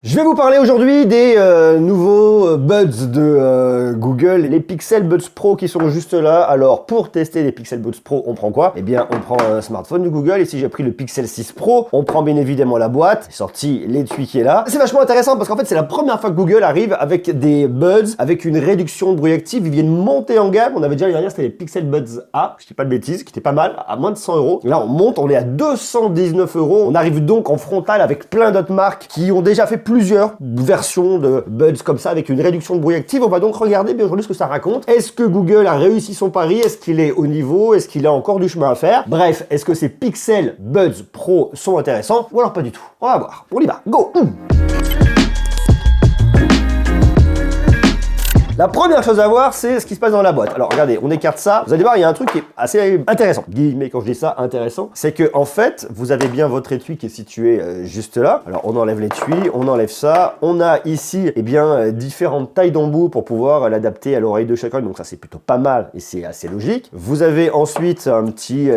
Je vais vous parler aujourd'hui des nouveaux Buds de Google, les Pixel Buds Pro qui sont juste là. Alors pour tester les Pixel Buds Pro, on prend quoi? Eh bien on prend un smartphone de Google. Ici j'ai pris le Pixel 6 Pro. On prend bien évidemment la boîte, j'ai sorti l'étui qui est là. C'est vachement intéressant parce qu'en fait c'est la première fois que Google arrive avec des Buds, avec une réduction de bruit actif. Ils viennent monter en gamme. On avait déjà l'année dernière, c'était les Pixel Buds A, je dis pas de bêtises, qui était pas mal, à moins de 100 €. Là on monte, on est à 219 €. On arrive donc en frontal avec plein d'autres marques qui ont déjà fait plusieurs versions de Buds comme ça avec une réduction de bruit active. On va donc regarder bien aujourd'hui ce que ça raconte. Est-ce que Google a réussi son pari? Est-ce qu'il est au niveau? Est-ce qu'il a encore du chemin à faire? Bref, est-ce que ces Pixel Buds Pro sont intéressants ou alors pas du tout? On va voir. On y va. Go! La première chose à voir, c'est ce qui se passe dans la boîte. Alors regardez, on écarte ça. Vous allez voir, il y a un truc qui est assez intéressant. Guillemets, quand je dis ça, intéressant, c'est que en fait, vous avez bien votre étui qui est situé juste là. Alors on enlève l'étui, on enlève ça. On a ici, eh bien, différentes tailles d'embout pour pouvoir l'adapter à l'oreille de chacun. Donc ça, c'est plutôt pas mal et c'est assez logique. Vous avez ensuite un petit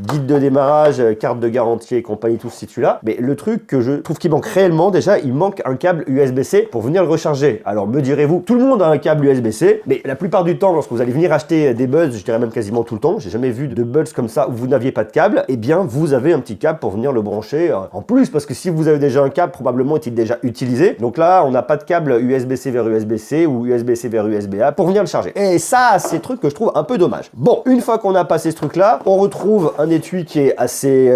guide de démarrage, carte de garantie et compagnie, tout se situe là. Mais le truc que je trouve qui manque réellement, déjà, il manque un câble USB-C pour venir le recharger. Alors me direz-vous, tout le monde a un câble USB-C, mais la plupart du temps, lorsque vous allez venir acheter des Buds, je dirais même quasiment tout le temps, j'ai jamais vu de Buds comme ça où vous n'aviez pas de câble, eh bien vous avez un petit câble pour venir le brancher en plus, parce que si vous avez déjà un câble, probablement est-il déjà utilisé. Donc là, on n'a pas de câble USB-C vers USB-C ou USB-C vers USB-A pour venir le charger. Et ça, c'est le truc que je trouve un peu dommage. Bon, une fois qu'on a passé ce truc-là, on retrouve un étui qui est assez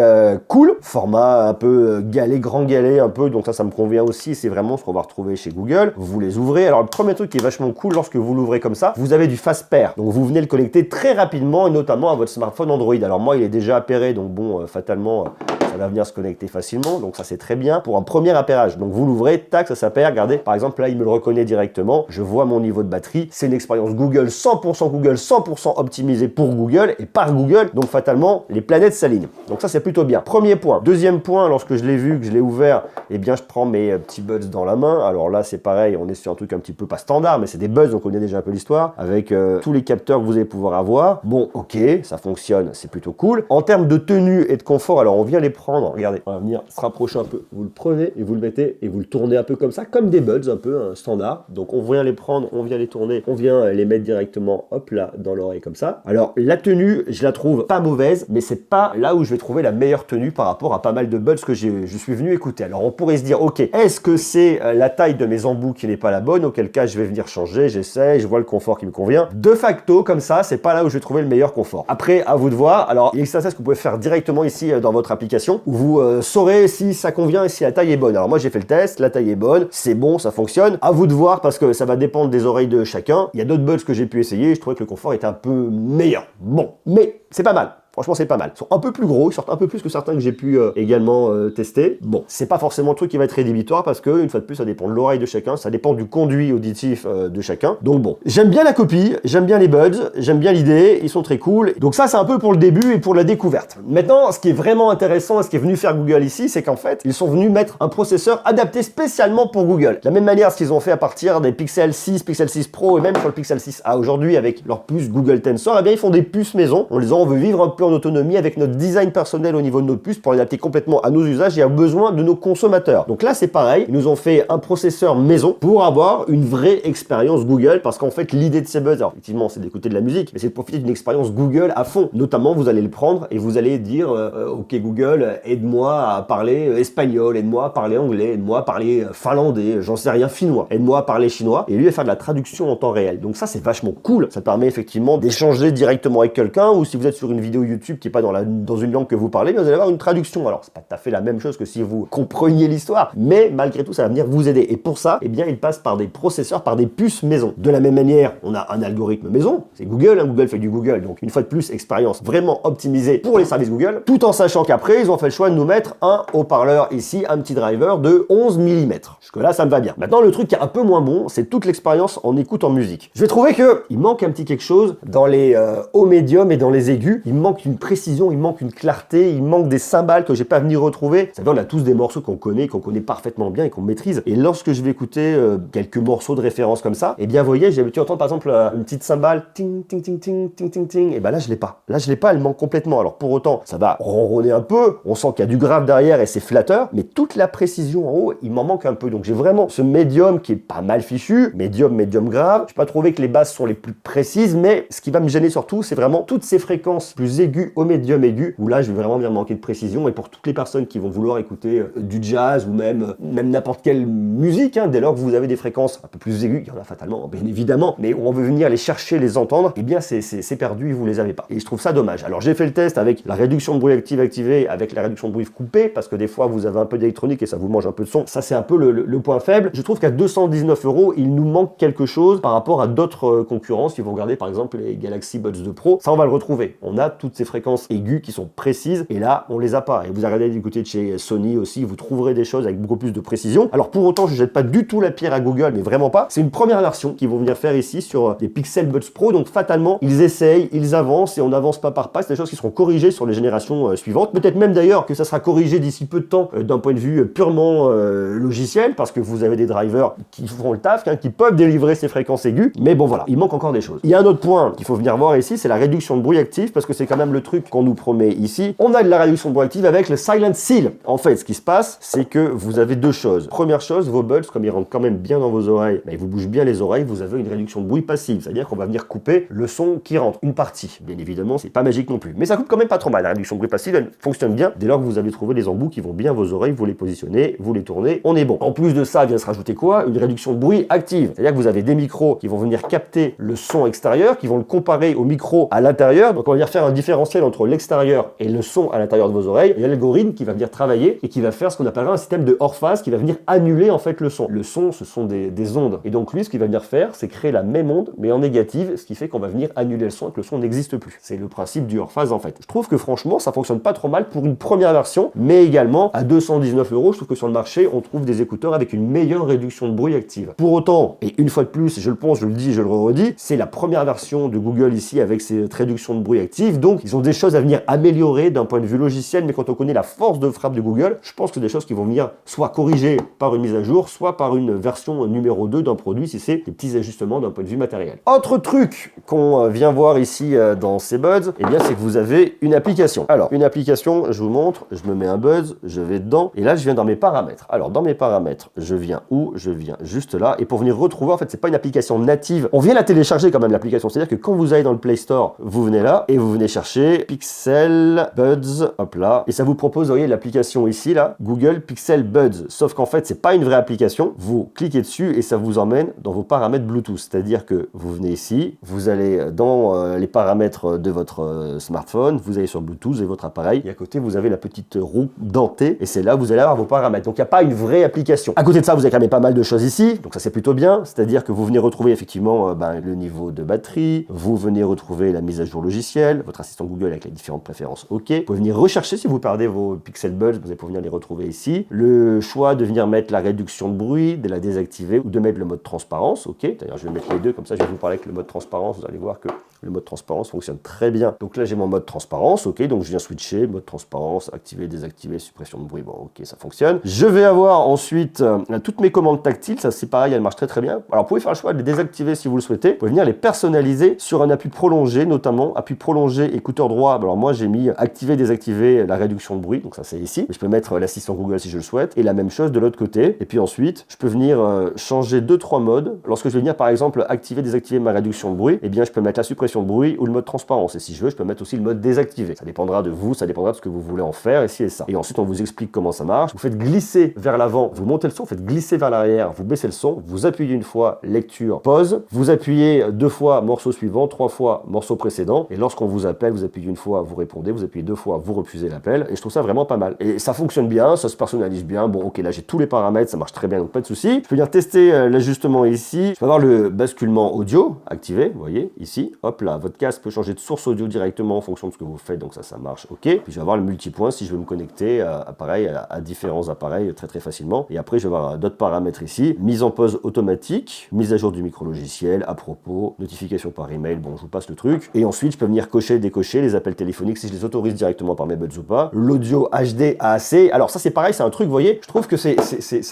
cool, format un peu galet, grand galet un peu, donc ça me convient aussi, c'est vraiment ce qu'on va retrouver chez Google. Vous les ouvrez. Alors le premier truc qui est vachement cool, lorsque vous l'ouvrez comme ça, vous avez du fast pair. Donc vous venez le connecter très rapidement et notamment à votre smartphone Android. Alors moi, il est déjà appairé, donc bon, fatalement, ça va venir se connecter facilement. Donc ça, c'est très bien pour un premier appairage. Donc vous l'ouvrez, tac, ça s'appaire. Regardez, par exemple, là, il me le reconnaît directement. Je vois mon niveau de batterie. C'est une expérience Google, 100% Google, 100% optimisée pour Google et par Google. Donc fatalement, les planètes s'alignent. Donc ça, c'est plutôt bien. Premier point. Deuxième point, lorsque je l'ai vu, que je l'ai ouvert, eh bien, je prends mes petits Buds dans la main. Alors là, c'est pareil, on est sur un truc un petit peu pas standard, mais c'est des Buds, donc on connaît déjà un peu l'histoire, avec tous les capteurs que vous allez pouvoir avoir. Bon, ok, ça fonctionne, c'est plutôt cool. En termes de tenue et de confort, alors on vient les prendre, regardez, on va venir se rapprocher un peu. Vous le prenez et vous le mettez et vous le tournez un peu comme ça, comme des Buds, un peu standard. Donc on vient les prendre, on vient les tourner, on vient les mettre directement, hop là, dans l'oreille comme ça. Alors la tenue, je la trouve pas mauvaise, mais c'est pas là où je vais trouver la meilleure tenue par rapport à pas mal de Buds que je suis venu écouter. Alors on pourrait se dire, ok, est-ce que c'est la taille de mes embouts qui n'est pas la bonne? Auquel cas je vais venir changer, j'essaie, je vois le confort qui me convient. De facto, comme ça, c'est pas là où je vais trouver le meilleur confort. Après, à vous de voir. Alors, il existe un test que vous pouvez faire directement ici dans votre application, où vous saurez si ça convient et si la taille est bonne. Alors moi, j'ai fait le test, la taille est bonne, c'est bon, ça fonctionne. À vous de voir parce que ça va dépendre des oreilles de chacun. Il y a d'autres Buds que j'ai pu essayer, je trouvais que le confort était un peu meilleur. Bon, mais c'est pas mal. Franchement, c'est pas mal. Ils sont un peu plus gros, ils sortent un peu plus que certains que j'ai pu également tester. Bon, c'est pas forcément le truc qui va être rédhibitoire parce que, une fois de plus, ça dépend de l'oreille de chacun, ça dépend du conduit auditif de chacun. Donc bon, j'aime bien la copie, j'aime bien les Buds, j'aime bien l'idée, ils sont très cool. Donc ça, c'est un peu pour le début et pour la découverte. Maintenant, ce qui est vraiment intéressant et ce qui est venu faire Google ici, c'est qu'en fait, ils sont venus mettre un processeur adapté spécialement pour Google. De la même manière, ce qu'ils ont fait à partir des Pixel 6, Pixel 6 Pro et même sur le Pixel 6a aujourd'hui avec leur puce Google Tensor, eh bien, ils font des puces maison. On veut vivre un peu en autonomie avec notre design personnel au niveau de notre puce pour l'adapter complètement à nos usages et aux besoins de nos consommateurs. Donc là, c'est pareil. Ils nous ont fait un processeur maison pour avoir une vraie expérience Google parce qu'en fait, l'idée de ces Buds, alors effectivement, c'est d'écouter de la musique, mais c'est de profiter d'une expérience Google à fond. Notamment, vous allez le prendre et vous allez dire OK Google, aide-moi à parler espagnol, aide-moi à parler anglais, aide-moi à parler finlandais, j'en sais rien, finnois, aide-moi à parler chinois et lui va faire de la traduction en temps réel. Donc ça, c'est vachement cool. Ça permet effectivement d'échanger directement avec quelqu'un ou si vous êtes sur une vidéo YouTube qui est pas dans une langue que vous parlez, mais vous allez avoir une traduction. Alors, c'est pas tout à fait la même chose que si vous compreniez l'histoire, mais malgré tout, ça va venir vous aider. Et pour ça, eh bien, il passe par des processeurs, par des puces maison. De la même manière, on a un algorithme maison, c'est Google, hein, Google fait du Google, donc une fois de plus, expérience vraiment optimisée pour les services Google, tout en sachant qu'après, ils ont fait le choix de nous mettre un haut-parleur ici, un petit driver de 11 mm. Jusque-là, ça me va bien. Maintenant, le truc qui est un peu moins bon, c'est toute l'expérience en écoute en musique. Je vais trouver que il manque un petit quelque chose dans les hauts médiums et dans les aigus. aigu, il manque une précision, il manque une clarté, il manque des cymbales que j'ai pas venu retrouver. Vous savez, on a tous des morceaux qu'on connaît parfaitement bien et qu'on maîtrise. Et lorsque je vais écouter quelques morceaux de référence comme ça, eh bien, vous voyez, j'ai l'habitude d'entendre par exemple une petite cymbale, ting, ting, ting, ting, ting, ting, ting. Et ben là, je l'ai pas. Là, je l'ai pas, elle manque complètement. Alors pour autant, ça va ronronner un peu. On sent qu'il y a du grave derrière et c'est flatteur. Mais toute la précision en haut, il m'en manque un peu. Donc j'ai vraiment ce médium qui est pas mal fichu, médium grave. Je n'ai pas trouvé que les basses sont les plus précises, mais ce qui va me gêner surtout, c'est vraiment toutes ces fréquences plus aiguës au médium aigu, où là, je vais vraiment bien manquer de précision. Et pour toutes les personnes qui vont vouloir écouter du jazz ou même n'importe quelle musique, hein, dès lors que vous avez des fréquences un peu plus aiguës, il y en a fatalement, bien évidemment, mais où on veut venir les chercher, les entendre, eh bien c'est perdu et vous les avez pas. Et je trouve ça dommage. Alors j'ai fait le test avec la réduction de bruit active activée, avec la réduction de bruit coupée, parce que des fois vous avez un peu d'électronique et ça vous mange un peu de son. Ça c'est un peu le point faible. Je trouve qu'à 219 €, il nous manque quelque chose par rapport à d'autres concurrents. Si vous regardez par exemple les Galaxy Buds 2 Pro, ça on va le retrouver. On a toutes ces fréquences aiguës qui sont précises et là on les a pas. Et vous regardez du côté de chez Sony aussi, vous trouverez des choses avec beaucoup plus de précision. Alors pour autant, je jette pas du tout la pierre à Google, mais vraiment pas. C'est une première version qu'ils vont venir faire ici sur des Pixel Buds Pro, donc fatalement, ils essayent, ils avancent et on n'avance pas par pas. C'est des choses qui seront corrigées sur les générations suivantes. Peut-être même d'ailleurs que ça sera corrigé d'ici peu de temps d'un point de vue purement logiciel, parce que vous avez des drivers qui font le taf, hein, qui peuvent délivrer ces fréquences aiguës. Mais bon voilà, il manque encore des choses. Il y a un autre point qu'il faut venir voir ici, c'est la réduction de bruit actif, parce que c'est quand même le truc qu'on nous promet ici. On a de la réduction de bruit active avec le Silent Seal. En fait, ce qui se passe, c'est que vous avez deux choses. Première chose, vos buds, comme ils rentrent quand même bien dans vos oreilles, ils vous bougent bien les oreilles, vous avez une réduction de bruit passive, c'est-à-dire qu'on va venir couper le son qui rentre, une partie. Bien évidemment, c'est pas magique non plus, mais ça coupe quand même pas trop mal. La réduction de bruit passive, elle fonctionne bien dès lors que vous avez trouvé des embouts qui vont bien vos oreilles, vous les positionnez, vous les tournez, on est bon. En plus de ça, vient se rajouter quoi? Une réduction de bruit active, c'est-à-dire que vous avez des micros qui vont venir capter le son extérieur, qui vont le comparer au micro à l'intérieur, donc on va venir faire un différentiel entre l'extérieur et le son à l'intérieur de vos oreilles, et l'algorithme qui va venir travailler et qui va faire ce qu'on appellera un système de hors-phase qui va venir annuler en fait le son. Le son, ce sont des ondes. Et donc lui, ce qu'il va venir faire, c'est créer la même onde, mais en négative, ce qui fait qu'on va venir annuler le son et que le son n'existe plus. C'est le principe du hors-phase en fait. Je trouve que franchement, ça fonctionne pas trop mal pour une première version, mais également à 219 €, je trouve que sur le marché, on trouve des écouteurs avec une meilleure réduction de bruit active. Pour autant, et une fois de plus, je le pense, je le dis, je le redis, c'est la première version de Google ici avec cette réduction de bruit active, donc ils ont des choses à venir améliorer d'un point de vue logiciel, mais quand on connaît la force de frappe de Google, je pense que c'est des choses qui vont venir soit corrigées par une mise à jour, soit par une version numéro 2 d'un produit si c'est des petits ajustements d'un point de vue matériel. Autre truc qu'on vient voir ici dans ces buds, eh bien c'est que vous avez une application. Alors, une application, je vous montre, je me mets un buzz, je vais dedans, et là je viens dans mes paramètres. Alors dans mes paramètres, je viens où? Je viens juste là, et pour venir retrouver, en fait c'est pas une application native, on vient la télécharger quand même l'application, c'est-à-dire que quand vous allez dans le Play Store, vous venez là, et vous venez chercher Pixel Buds, hop là, et ça vous propose, vous voyez l'application ici là, Google Pixel Buds, sauf qu'en fait c'est pas une vraie application, vous cliquez dessus et ça vous emmène dans vos paramètres Bluetooth, c'est-à-dire que vous venez ici, vous allez dans les paramètres de votre smartphone, vous allez sur Bluetooth et votre appareil, et à côté vous avez la petite roue dentée, et c'est là où vous allez avoir vos paramètres, donc il n'y a pas une vraie application. À côté de ça, vous avez quand même pas mal de choses ici, donc ça c'est plutôt bien, c'est-à-dire que vous venez retrouver effectivement le niveau de batterie, vous venez retrouver la mise à jour logicielle, votre assistant Google avec les différentes préférences, ok. Vous pouvez venir rechercher si vous perdez vos Pixel Buds, vous allez pouvoir venir les retrouver ici. Le choix de venir mettre la réduction de bruit, de la désactiver ou de mettre le mode transparence, ok. D'ailleurs, je vais mettre les deux, comme ça je vais vous parler avec le mode transparence, vous allez voir que le mode transparence fonctionne très bien. Donc là, j'ai mon mode transparence, ok, donc je viens switcher, mode transparence, activer, désactiver, suppression de bruit, bon, ok, ça fonctionne. Je vais avoir ensuite toutes mes commandes tactiles, ça c'est pareil, elles marchent très bien. Alors, vous pouvez faire le choix de les désactiver si vous le souhaitez. Vous pouvez venir les personnaliser sur un appui prolongé, notamment appui prolongé, écouteur droit. Alors moi, j'ai mis activer, désactiver la réduction de bruit, donc ça c'est ici. Je peux mettre l'assistant Google si je le souhaite, et la même chose de l'autre côté. Et puis ensuite, je peux venir changer 2-3 modes. Lorsque je vais venir par exemple activer, désactiver ma réduction de bruit, eh bien je peux mettre la suppression de bruit ou le mode transparence. Et si je veux, je peux mettre aussi le mode désactivé. Ça dépendra de vous, ça dépendra de ce que vous voulez en faire, ici et ça. Et ensuite, on vous explique comment ça marche. Vous faites glisser vers l'avant, vous montez le son, vous faites glisser vers l'arrière, vous baissez le son, vous appuyez une fois, lecture, pause, vous appuyez 2 fois, morceau suivant, 3 fois, morceau précédent, et lorsqu'on vous appelle, vous appuyez une fois, vous répondez, vous appuyez 2 fois, vous refusez l'appel, et je trouve ça vraiment pas mal. Et ça fonctionne bien, ça se personnalise bien, bon ok, là j'ai tous les paramètres, ça marche très bien, donc pas de souci. Je peux venir tester l'ajustement ici, je peux avoir le basculement audio activé, vous voyez, ici, hop, hop là, votre casque peut changer de source audio directement en fonction de ce que vous faites, donc ça marche, ok. Puis je vais avoir le multipoint si je veux me connecter à différents appareils très facilement. Et après, je vais avoir d'autres paramètres ici, mise en pause automatique, mise à jour du micro-logiciel, à propos, notification par email, bon, je vous passe le truc. Et ensuite, je peux venir cocher, décocher les appels téléphoniques si je les autorise directement par mes buds ou pas. L'audio HD AAC, alors ça c'est pareil, c'est un truc, vous voyez, je trouve que c'est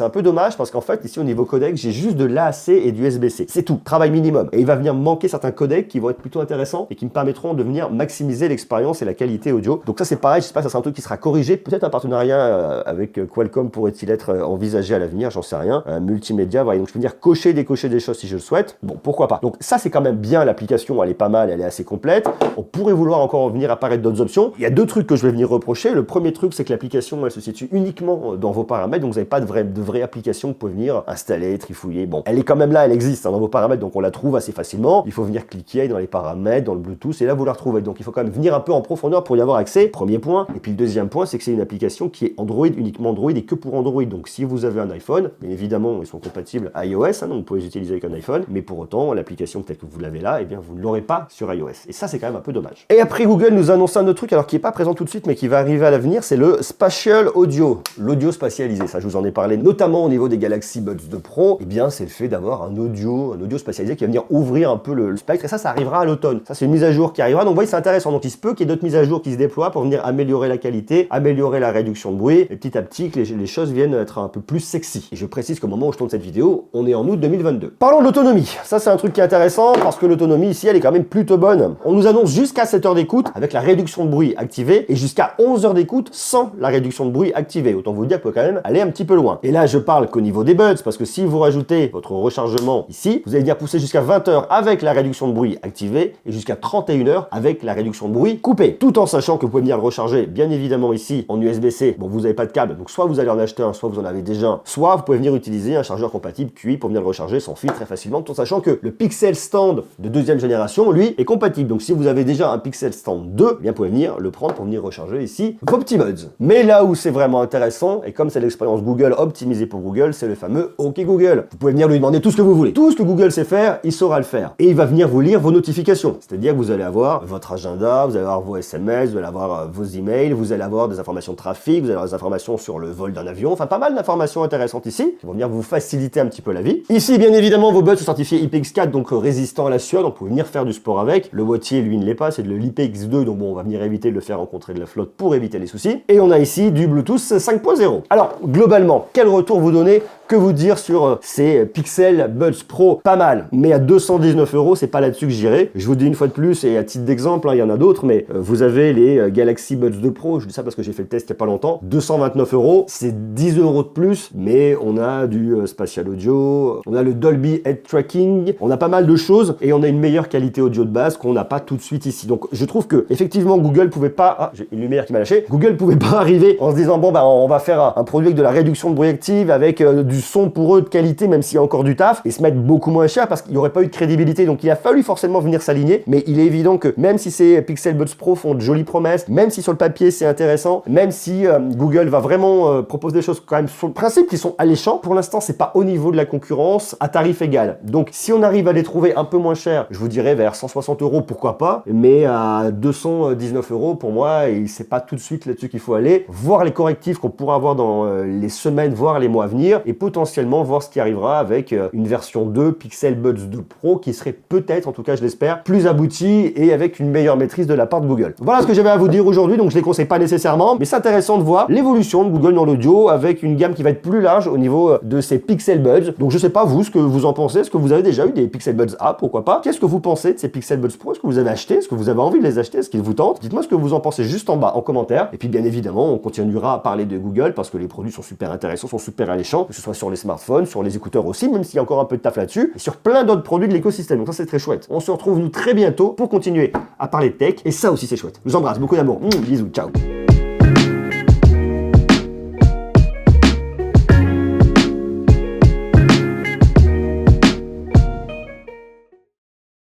un peu dommage parce qu'en fait, ici au niveau codec, j'ai juste de l'AAC et du USB-C. C'est tout, travail minimum. Et il va venir manquer certains codecs qui vont être plutôt intéressants et qui me permettront de venir maximiser l'expérience et la qualité audio. Donc ça c'est pareil, j'espère que ça sera un truc qui sera corrigé. Peut-être un partenariat avec Qualcomm pourrait-il être envisagé à l'avenir, j'en sais rien. Multimédia, voilà, donc je peux venir cocher, décocher des choses si je le souhaite. Bon, pourquoi pas. Donc ça c'est quand même bien, l'application, elle est pas mal, elle est assez complète. On pourrait vouloir encore en venir apparaître d'autres options. Il y a deux trucs que je vais venir reprocher. Le premier truc, c'est que l'application, elle se situe uniquement dans vos paramètres, donc vous n'avez pas de vraie application que vous pouvez venir installer, trifouiller. Bon, elle est quand même là, elle existe dans vos paramètres, donc on la trouve assez facilement. Il faut venir cliquer dans les paramètres, dans le Bluetooth, et là vous la retrouvez. Donc il faut quand même venir un peu en profondeur pour y avoir accès. Premier point. Et puis le deuxième point, c'est que c'est une application qui est Android, uniquement Android et que pour Android. Donc si vous avez un iPhone, bien évidemment, ils sont compatibles à iOS, donc vous pouvez les utiliser avec un iPhone, mais pour autant, l'application telle que vous l'avez là, eh bien vous ne l'aurez pas sur iOS. Et ça, c'est quand même un peu dommage. Et après, Google nous a annoncé un autre truc, alors qui n'est pas présent tout de suite, mais qui va arriver à l'avenir, c'est le Spatial Audio, l'audio spatialisé. Ça, je vous en ai parlé, notamment au niveau des Galaxy Buds 2 Pro. Eh bien, c'est le fait d'avoir un audio spatialisé qui va venir ouvrir un peu le spectre. Et ça arrivera à l'automne. Ça, c'est une mise à jour qui arrivera. Donc, vous voyez, c'est intéressant. Donc, il se peut qu'il y ait d'autres mises à jour qui se déploient pour venir améliorer la qualité, améliorer la réduction de bruit, et petit à petit, que les choses viennent être un peu plus sexy. Et je précise qu'au moment où je tourne cette vidéo, on est en août 2022. Parlons de l'autonomie. Ça, c'est un truc qui est intéressant parce que l'autonomie ici, elle est quand même plutôt bonne. On nous annonce jusqu'à 7 heures d'écoute avec la réduction de bruit activée et jusqu'à 11 heures d'écoute sans la réduction de bruit activée. Autant vous dire qu'on peut quand même aller un petit peu loin. Et là, je parle qu'au niveau des buds, parce que si vous rajoutez votre rechargement ici, vous allez venir pousser jusqu'à 20 heures avec la réduction de bruit activée et jusqu'à 31 heures avec la réduction de bruit coupée. Tout en sachant que vous pouvez venir le recharger, bien évidemment ici, en USB-C. Bon, vous n'avez pas de câble, donc soit vous allez en acheter un, soit vous en avez déjà un, soit vous pouvez venir utiliser un chargeur compatible QI pour venir le recharger sans fil très facilement, tout en sachant que le Pixel Stand de deuxième génération, lui, est compatible. Donc si vous avez déjà un Pixel Stand 2, eh bien, vous pouvez venir le prendre pour venir recharger ici vos petits buds. Mais là où c'est vraiment intéressant, et comme c'est l'expérience Google optimisée pour Google, c'est le fameux OK Google. Vous pouvez venir lui demander tout ce que vous voulez. Tout ce que Google sait faire, il saura le faire. Et il va venir vous lire vos notifications. C'est-à-dire que vous allez avoir votre agenda, vous allez avoir vos SMS, vous allez avoir vos emails, vous allez avoir des informations de trafic, vous allez avoir des informations sur le vol d'un avion, enfin pas mal d'informations intéressantes ici, qui vont venir vous faciliter un petit peu la vie. Ici, bien évidemment, vos buds sont certifiés IPX4, donc résistants à la sueur, donc vous pouvez venir faire du sport avec. Le boîtier, lui, ne l'est pas, c'est de l'IPX2, donc bon, on va venir éviter de le faire rencontrer de la flotte pour éviter les soucis. Et on a ici du Bluetooth 5.0. Alors, globalement, quel retour vous donnez? Que vous dire sur ces Pixel Buds Pro? Pas mal, mais à 219 €, c'est pas là-dessus que j'irai. Je vous dis une fois de plus, et à titre d'exemple, il y en a d'autres, mais vous avez les Galaxy Buds 2 Pro, je dis ça parce que j'ai fait le test il y a pas longtemps, 229 €, c'est 10 € de plus, mais on a du spatial audio, on a le Dolby Head Tracking, on a pas mal de choses, et on a une meilleure qualité audio de base qu'on n'a pas tout de suite ici. Donc je trouve que effectivement Google pouvait pas, ah j'ai une lumière qui m'a lâché, Google pouvait pas arriver en se disant bon bah on va faire un produit avec de la réduction de bruit active, avec du son pour eux de qualité, même s'il y a encore du taf, et se mettre beaucoup moins cher parce qu'il n'y aurait pas eu de crédibilité. Donc il a fallu forcément venir s'aligner, mais il est évident que même si ces Pixel Buds Pro font de jolies promesses, même si sur le papier c'est intéressant, même si Google va vraiment proposer des choses quand même sur le principe qui sont alléchants, pour l'instant c'est pas au niveau de la concurrence à tarif égal. Donc si on arrive à les trouver un peu moins cher, je vous dirais vers 160 €, pourquoi pas, mais à 219 € pour moi, et c'est pas tout de suite là-dessus qu'il faut aller, voir les correctifs qu'on pourra avoir dans les semaines, voire les mois à venir, et potentiellement voir ce qui arrivera avec une version 2 Pixel Buds 2 Pro qui serait peut-être, en tout cas je l'espère, plus aboutie et avec une meilleure maîtrise de la part de Google. Voilà ce que j'avais à vous dire aujourd'hui, donc je les conseille pas nécessairement, mais c'est intéressant de voir l'évolution de Google dans l'audio avec une gamme qui va être plus large au niveau de ces Pixel Buds. Donc je sais pas vous ce que vous en pensez, est-ce que vous avez déjà eu des Pixel Buds A, pourquoi pas? Qu'est-ce que vous pensez de ces Pixel Buds Pro? Est-ce que vous avez acheté? Est-ce que vous avez envie de les acheter? Est-ce qu'ils vous tentent? Dites-moi ce que vous en pensez juste en bas en commentaire. Et puis bien évidemment, on continuera à parler de Google parce que les produits sont super intéressants, sont super alléchants, que ce soit sur les smartphones, sur les écouteurs aussi, même s'il y a encore un peu de taf là-dessus, et sur plein d'autres produits de l'écosystème. Donc ça c'est très chouette. On se retrouve nous très bientôt pour continuer à parler de tech, et ça aussi c'est chouette. Je vous embrasse, beaucoup d'amour. Bisous, ciao.